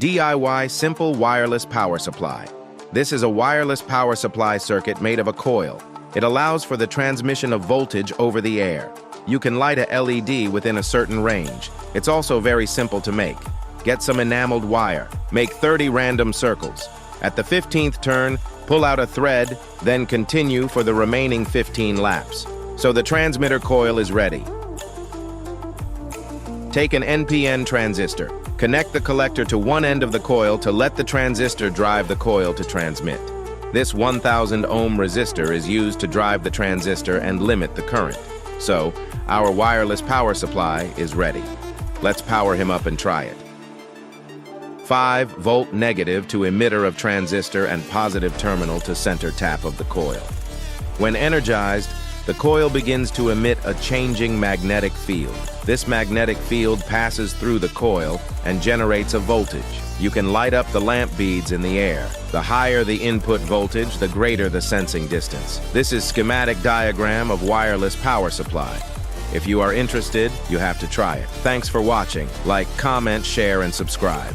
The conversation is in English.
DIY simple wireless power supply. This is a wireless power supply circuit made of a coil. It allows for the transmission of voltage over the air. You can light a LED within a certain range. It's also very simple to make. Get some enameled wire. Make 30 random circles. At the 15th turn, pull out a thread, then continue for the remaining 15 laps. So the transmitter coil is ready. Take an NPN transistor. Connect the collector to one end of the coil to let the transistor drive the coil to transmit. This 1000 ohm resistor is used to drive the transistor and limit the current. So, our wireless power supply is ready. Let's power him up and try it. 5-volt negative to emitter of transistor and positive terminal to center tap of the coil. When energized, the coil begins to emit a changing magnetic field. This magnetic field passes through the coil and generates a voltage. You can light up the lamp beads in the air. The higher the input voltage, the greater the sensing distance. This is schematic diagram of wireless power supply. If you are interested, you have to try it. Thanks for watching. Like, comment, share, and subscribe.